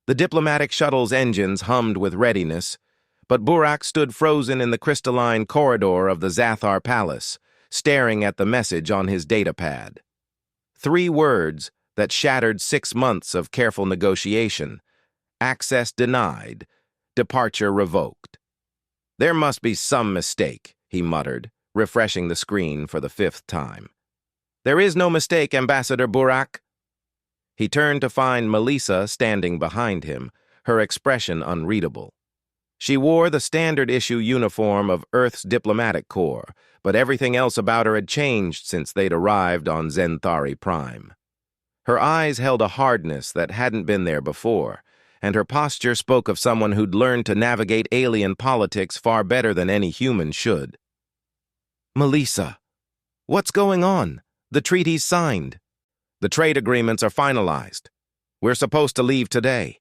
The diplomatic shuttle's engines hummed with readiness, but Burak stood frozen in the crystalline corridor of the Zathar Palace, staring at the message on his datapad. 3 words that shattered 6 months of careful negotiation. Access denied. Departure revoked. "There must be some mistake," he muttered, refreshing the screen for the 5th time. "There is no mistake, Ambassador Burak." He turned to find Melissa standing behind him, her expression unreadable. She wore the standard-issue uniform of Earth's diplomatic corps, but everything else about her had changed since they'd arrived on Zenthari Prime. Her eyes held a hardness that hadn't been there before, and her posture spoke of someone who'd learned to navigate alien politics far better than any human should. "Melissa, what's going on? The treaty's signed. The trade agreements are finalized. We're supposed to leave today."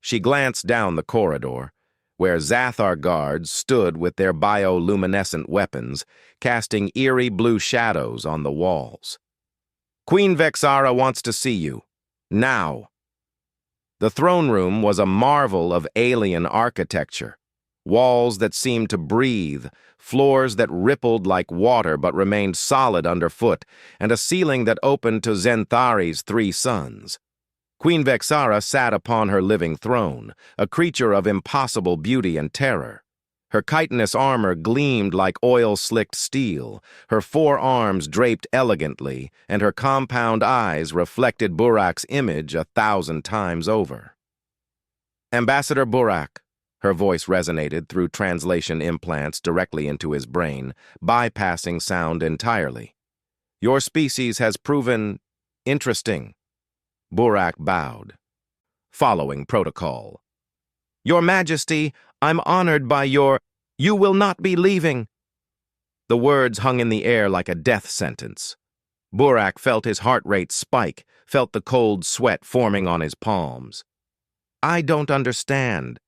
She glanced down the corridor, where Zathar guards stood with their bioluminescent weapons, casting eerie blue shadows on the walls. "Queen Vexara wants to see you. Now." The throne room was a marvel of alien architecture. Walls that seemed to breathe, floors that rippled like water but remained solid underfoot, and a ceiling that opened to Zenthari's 3 suns. Queen Vexara sat upon her living throne, a creature of impossible beauty and terror. Her chitinous armor gleamed like oil-slicked steel, her 4 arms draped elegantly, and her compound eyes reflected Burak's image 1,000 times over. "Ambassador Burak," her voice resonated through translation implants directly into his brain, bypassing sound entirely. "Your species has proven interesting." Burak bowed, following protocol. "Your Majesty, I'm honored by your— You will not be leaving." The words hung in the air like a death sentence. Burak felt his heart rate spike, felt the cold sweat forming on his palms. "I don't understand.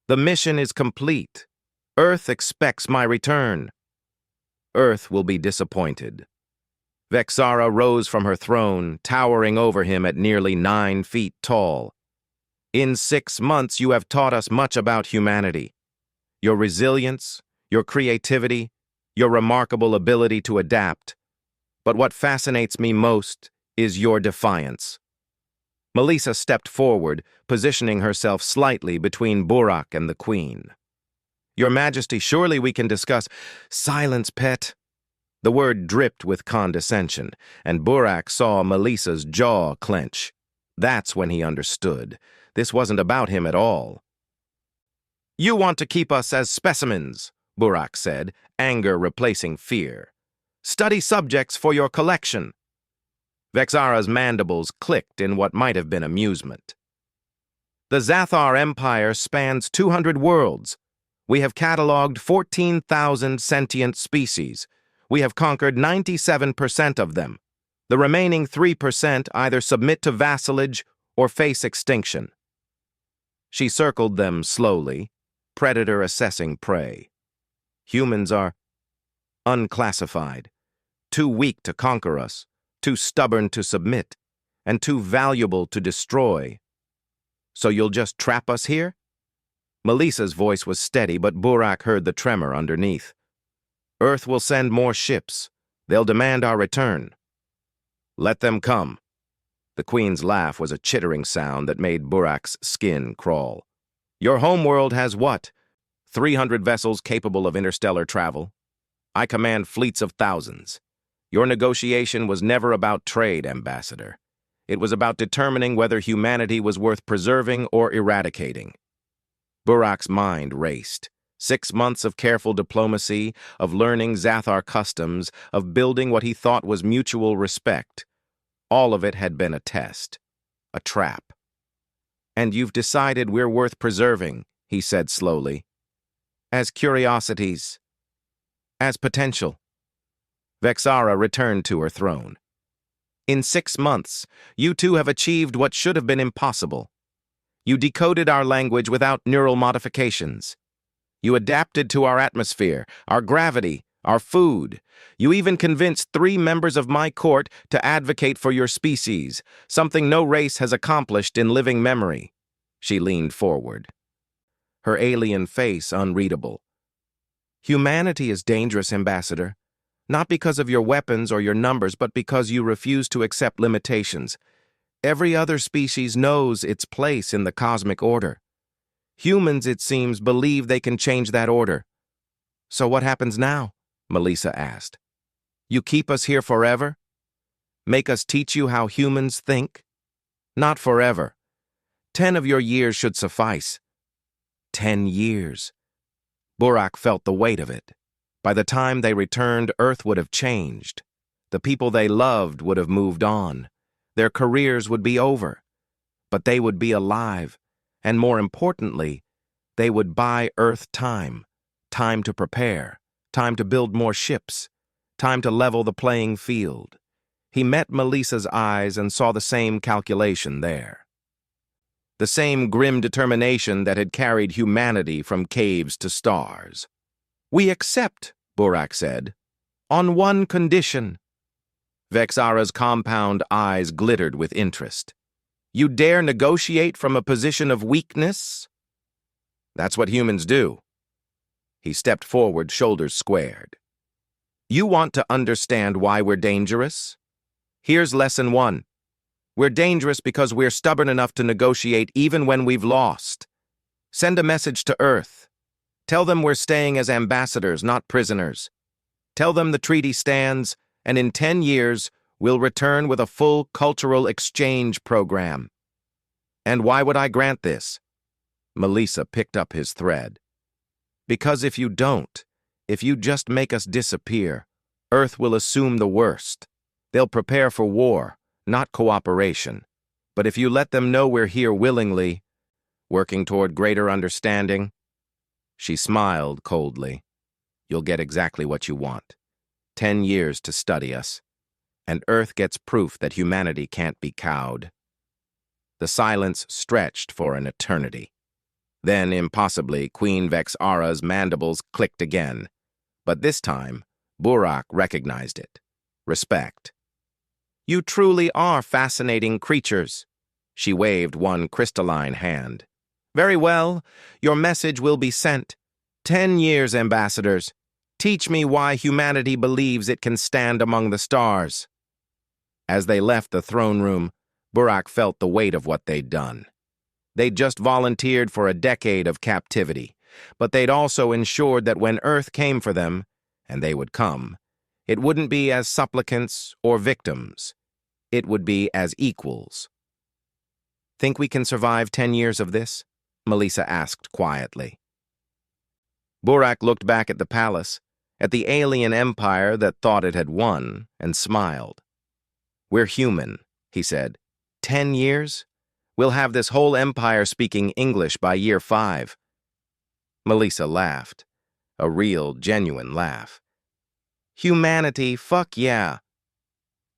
The mission is complete. Earth expects my return." "Earth will be disappointed." Vexara rose from her throne, towering over him at nearly 9 feet tall. "In 6 months you have taught us much about humanity. Your resilience, your creativity, your remarkable ability to adapt. But what fascinates me most is your defiance." Melissa stepped forward, positioning herself slightly between Burak and the Queen. "Your Majesty, surely we can discuss—" "Silence, pet." The word dripped with condescension, and Burak saw Melissa's jaw clench. That's when he understood. This wasn't about him at all. "You want to keep us as specimens," Burak said, anger replacing fear. "Study subjects for your collection." Vexara's mandibles clicked in what might have been amusement. "The Zathar Empire spans 200 worlds. We have cataloged 14,000 sentient species. We have conquered 97% of them. The remaining 3% either submit to vassalage or face extinction." She circled them slowly, predator assessing prey. "Humans are unclassified, too weak to conquer us, too stubborn to submit, and too valuable to destroy. So you'll just trap us here?" Melissa's voice was steady, but Burak heard the tremor underneath. "Earth will send more ships. They'll demand our return." "Let them come." The Queen's laugh was a chittering sound that made Burak's skin crawl. "Your homeworld has what? 300 vessels capable of interstellar travel? I command fleets of thousands. Your negotiation was never about trade, Ambassador. It was about determining whether humanity was worth preserving or eradicating." Burak's mind raced. 6 months of careful diplomacy, of learning Zathar customs, of building what he thought was mutual respect. All of it had been a test, a trap. "And you've decided we're worth preserving," he said slowly. "As curiosities, as potential." Vexara returned to her throne. "In 6 months, you two have achieved what should have been impossible. You decoded our language without neural modifications. You adapted to our atmosphere, our gravity, our food. You even convinced 3 members of my court to advocate for your species, something no race has accomplished in living memory. She leaned forward, her alien face unreadable. Humanity is dangerous, Ambassador. Not because of your weapons or your numbers, but because you refuse to accept limitations. Every other species knows its place in the cosmic order. Humans, it seems, believe they can change that order. So what happens now? Melissa asked. You keep us here forever? Make us teach you how humans think? Not forever. 10 of your years should suffice. 10 years. Burak felt the weight of it. By the time they returned, Earth would have changed. The people they loved would have moved on. Their careers would be over. But they would be alive. And more importantly, they would buy Earth time. Time to prepare. Time to build more ships. Time to level the playing field. He met Melissa's eyes and saw the same calculation there. The same grim determination that had carried humanity from caves to stars. We accept, Burak said, on one condition. Vexara's compound eyes glittered with interest. You dare negotiate from a position of weakness? That's what humans do. He stepped forward, shoulders squared. You want to understand why we're dangerous? Here's lesson 1. We're dangerous because we're stubborn enough to negotiate even when we've lost. Send a message to Earth. Tell them we're staying as ambassadors, not prisoners. Tell them the treaty stands, and in 10 years, we'll return with a full cultural exchange program. And why would I grant this? Melissa picked up his thread. Because if you don't, if you just make us disappear, Earth will assume the worst. They'll prepare for war, not cooperation. But if you let them know we're here willingly, working toward greater understanding, she smiled coldly. You'll get exactly what you want. 10 years to study us. And Earth gets proof that humanity can't be cowed. The silence stretched for an eternity. Then, impossibly, Queen Vexara's mandibles clicked again. But this time, Burak recognized it. Respect. You truly are fascinating creatures. She waved one crystalline hand. Very well, your message will be sent. 10 years, ambassadors. Teach me why humanity believes it can stand among the stars. As they left the throne room, Burak felt the weight of what they'd done. They'd just volunteered for a decade of captivity, but they'd also ensured that when Earth came for them, and they would come, it wouldn't be as supplicants or victims. It would be as equals. Think we can survive 10 years of this? Melissa asked quietly. Burak looked back at the palace, at the alien empire that thought it had won, and smiled. We're human, he said. 10 years? We'll have this whole empire speaking English by year 5. Melissa laughed. A real, genuine laugh. Humanity, fuck yeah.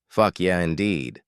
Fuck yeah, indeed.